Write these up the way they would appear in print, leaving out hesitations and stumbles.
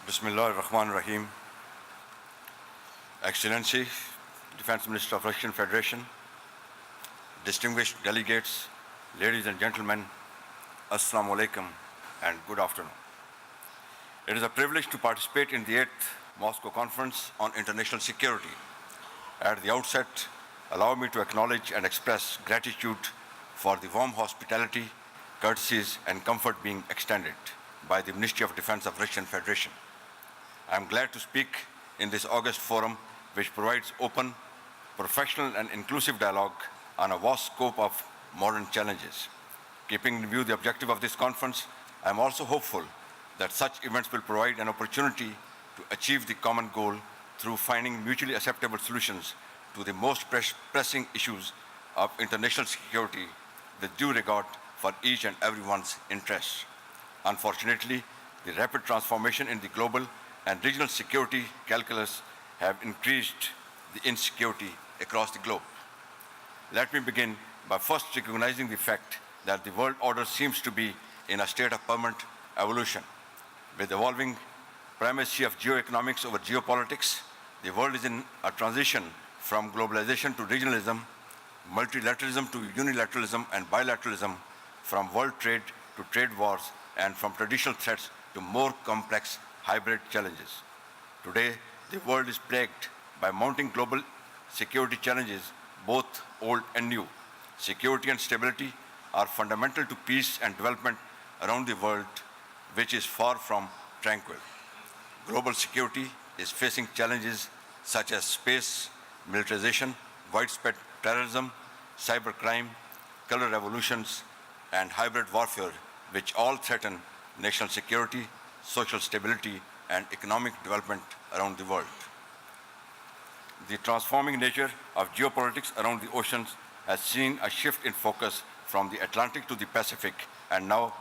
Bismillah ar-Rahman ar-Rahim. Excellency, Defense Minister of Russian Federation, distinguished delegates, ladies and gentlemen, Assalamu alaikum and good afternoon. It is a privilege to participate in the 8th Moscow Conference on International Security. At the outset, allow me to acknowledge and express gratitude for the warm hospitality, courtesies, and comfort being extended by the Ministry of Defense of Russian Federation. I am glad to speak in this august forum, which provides open, professional, and inclusive dialogue on a vast scope of modern challenges. Keeping in view the objective of this conference, I am also hopeful that such events will provide an opportunity to achieve the common goal through finding mutually acceptable solutions to the most pressing issues of international security with due regard for each and everyone's interests. Unfortunately, the rapid transformation in the global and regional security calculus have increased the insecurity across the globe. Let me begin by first recognizing the fact that the world order seems to be in a state of permanent evolution. With the evolving primacy of geoeconomics over geopolitics, the world is in a transition from globalization to regionalism, multilateralism to unilateralism and bilateralism, from world trade to trade wars, and from traditional threats to more complex hybrid challenges. Today, the world is plagued by mounting global security challenges, both old and new. Security and stability are fundamental to peace and development around the world, which is far from tranquil. Global security is facing challenges such as space, militarization, widespread terrorism, cybercrime, color revolutions, and hybrid warfare, which all threaten national security, social stability, and economic development around the world. The transforming nature of geopolitics around the oceans has seen a shift in focus from the Atlantic to the Pacific, and now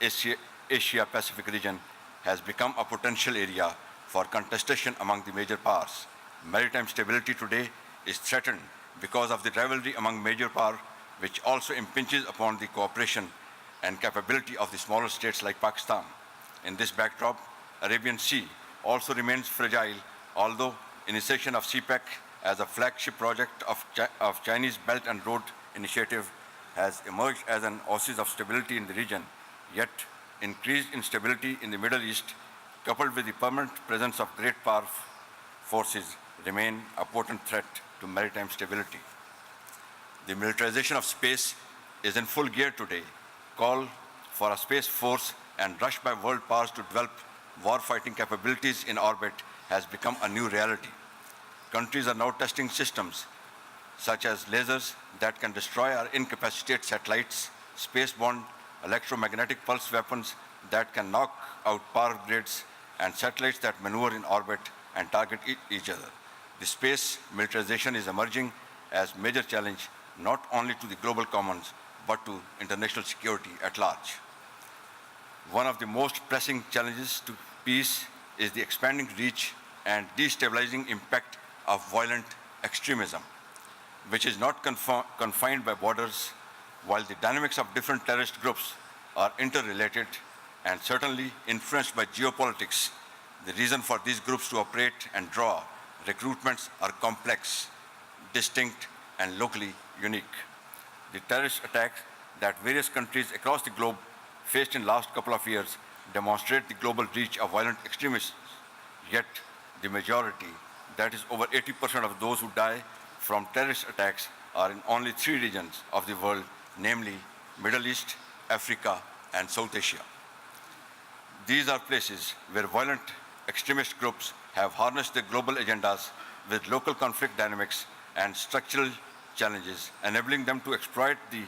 Asia-Pacific region has become a potential area for contestation among the major powers. Maritime stability today is threatened because of the rivalry among major powers, which also impinges upon the cooperation and capability of the smaller states like Pakistan. In this backdrop, Arabian Sea also remains fragile, although initiation of CPEC as a flagship project of Chinese Belt and Road Initiative has emerged as an oasis of stability in the region, yet increased instability in the Middle East, coupled with the permanent presence of great power forces, remain a potent threat to maritime stability. The militarization of space is in full gear today. Call for a space force and rush by world powers to develop war-fighting capabilities in orbit has become a new reality. Countries are now testing systems such as lasers that can destroy or incapacitate satellites, space-borne electromagnetic pulse weapons that can knock out power grids, and satellites that maneuver in orbit and target each other. The space militarization is emerging as a major challenge not only to the global commons but to international security at large. One of the most pressing challenges to peace is the expanding reach and destabilizing impact of violent extremism, which is not confined by borders. While the dynamics of different terrorist groups are interrelated and certainly influenced by geopolitics, the reason for these groups to operate and draw recruitments are complex, distinct, and locally unique. The terrorist attacks that various countries across the globe faced in the last couple of years demonstrate the global reach of violent extremists. Yet, the majority, that is over 80% of those who die from terrorist attacks, are in only 3 regions of the world, namely Middle East, Africa, and South Asia. These are places where violent extremist groups have harnessed their global agendas with local conflict dynamics and structural challenges, enabling them to exploit the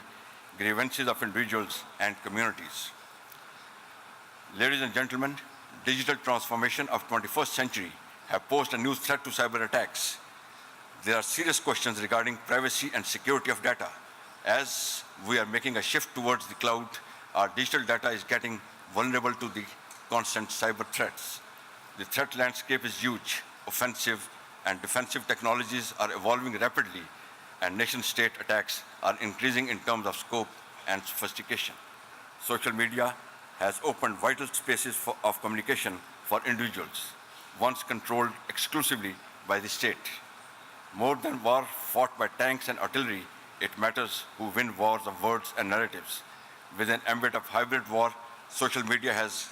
grievances of individuals and communities. Ladies and gentlemen, digital transformation of 21st century have posed a new threat to cyber attacks. There are serious questions regarding privacy and security of data. As we are making a shift towards the cloud, our digital data is getting vulnerable to the constant cyber threats. The threat landscape is huge. Offensive and defensive technologies are evolving rapidly, and nation-state attacks are increasing in terms of scope and sophistication. Social media has opened vital spaces of communication for individuals, once controlled exclusively by the state. More than war fought by tanks and artillery, it matters who win wars of words and narratives. With an ambit of hybrid war, social media has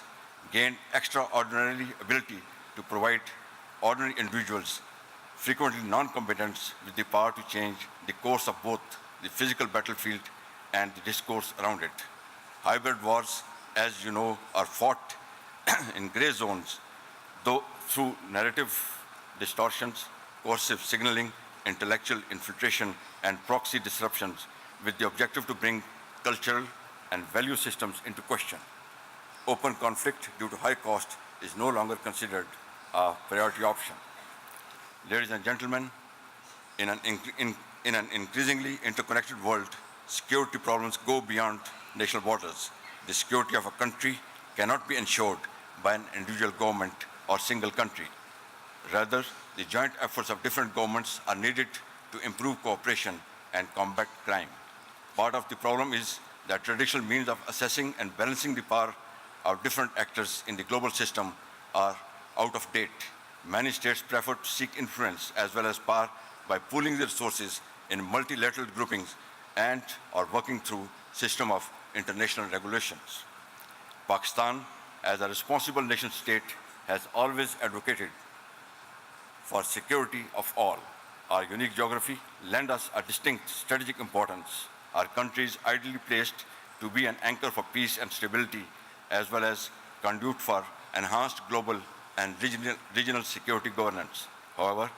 gained extraordinary ability to provide ordinary individuals, frequently non-combatants, with the power to change the course of both the physical battlefield and the discourse around it. Hybrid wars, as you know, are fought in gray zones, though through narrative distortions, coercive signaling, intellectual infiltration, and proxy disruptions, with the objective to bring cultural and value systems into question. Open conflict due to high cost is no longer considered a priority option. Ladies and gentlemen, in an increasingly interconnected world, security problems go beyond national borders. The security of a country cannot be ensured by an individual government or single country. Rather, the joint efforts of different governments are needed to improve cooperation and combat crime. Part of the problem is that traditional means of assessing and balancing the power of different actors in the global system are out of date. Many states prefer to seek influence as well as power by pooling their resources in multilateral groupings and or working through system of international regulations. Pakistan, as a responsible nation state, has always advocated for security of all. Our unique geography lends us a distinct strategic importance. Our country is ideally placed to be an anchor for peace and stability, as well as conduit for enhanced global and regional security governance. However,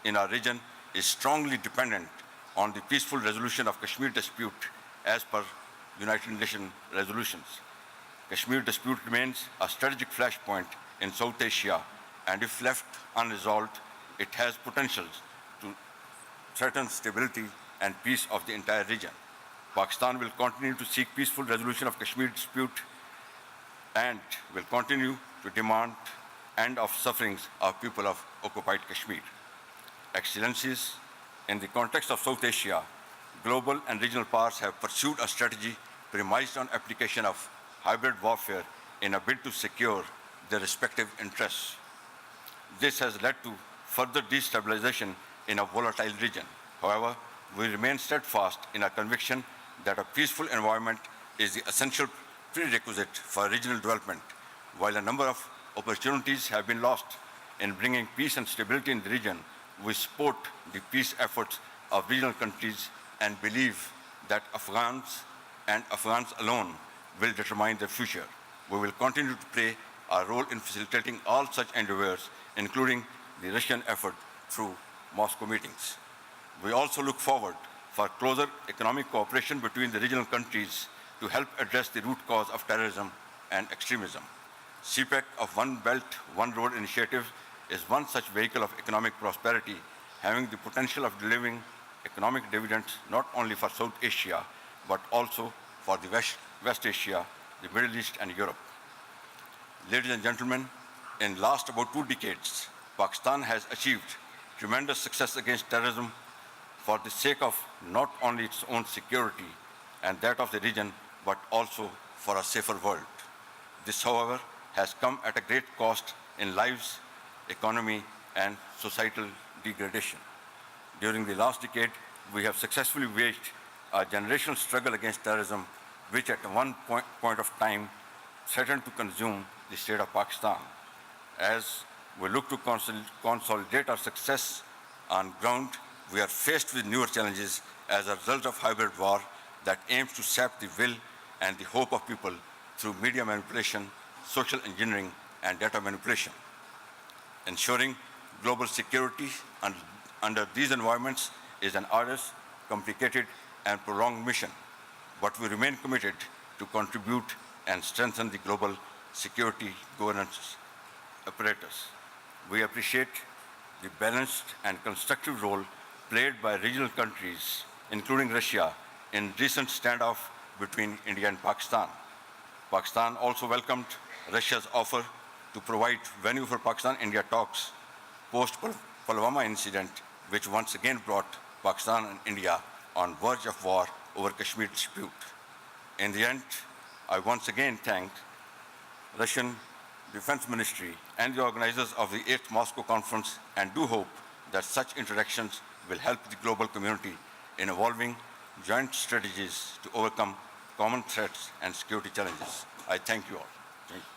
in our region is strongly dependent on the peaceful resolution of Kashmir dispute as per United Nations resolutions. Kashmir dispute remains a strategic flashpoint in South Asia, and if left unresolved, it has potentials to threaten stability and peace of the entire region. Pakistan will continue to seek peaceful resolution of Kashmir dispute and will continue to demand end of sufferings of people of occupied Kashmir. Excellencies, in the context of South Asia, global and regional powers have pursued a strategy premised on application of hybrid warfare in a bid to secure their respective interests. This has led to further destabilization in a volatile region. However, we remain steadfast in our conviction that a peaceful environment is the essential prerequisite for regional development. While a number of opportunities have been lost in bringing peace and stability in the region, we support the peace efforts of regional countries and believe that Afghans and Afghans alone will determine their future. We will continue to play our role in facilitating all such endeavors, including the Russian effort through Moscow meetings. We also look forward for closer economic cooperation between the regional countries to help address the root cause of terrorism and extremism. CPEC of One Belt, One Road initiative is one such vehicle of economic prosperity, having the potential of delivering economic dividends not only for South Asia, but also for the West Asia, the Middle East, and Europe. Ladies and gentlemen, in last about 2 decades, Pakistan has achieved tremendous success against terrorism for the sake of not only its own security and that of the region, but also for a safer world. This, however, has come at a great cost in lives, economy, and societal degradation. During the last decade, we have successfully waged a generational struggle against terrorism, which at one point of time threatened to consume the state of Pakistan. As we look to consolidate our success on ground, we are faced with newer challenges as a result of hybrid war that aims to sap the will and the hope of people through media manipulation, social engineering, and data manipulation. Ensuring global security under these environments is an arduous, complicated, and prolonged mission, but we remain committed to contribute and strengthen the global security governance apparatus. We appreciate the balanced and constructive role played by regional countries, including Russia, in recent standoff between India and Pakistan. Pakistan also welcomed Russia's offer to provide venue for Pakistan-India talks post-Pulwama incident, which once again brought Pakistan and India on verge of war over Kashmir dispute. In the end, I once again thank Russian Defense Ministry, and the organizers of the 8th Moscow Conference, and do hope that such interactions will help the global community in evolving joint strategies to overcome common threats and security challenges. I thank you all. Thank you.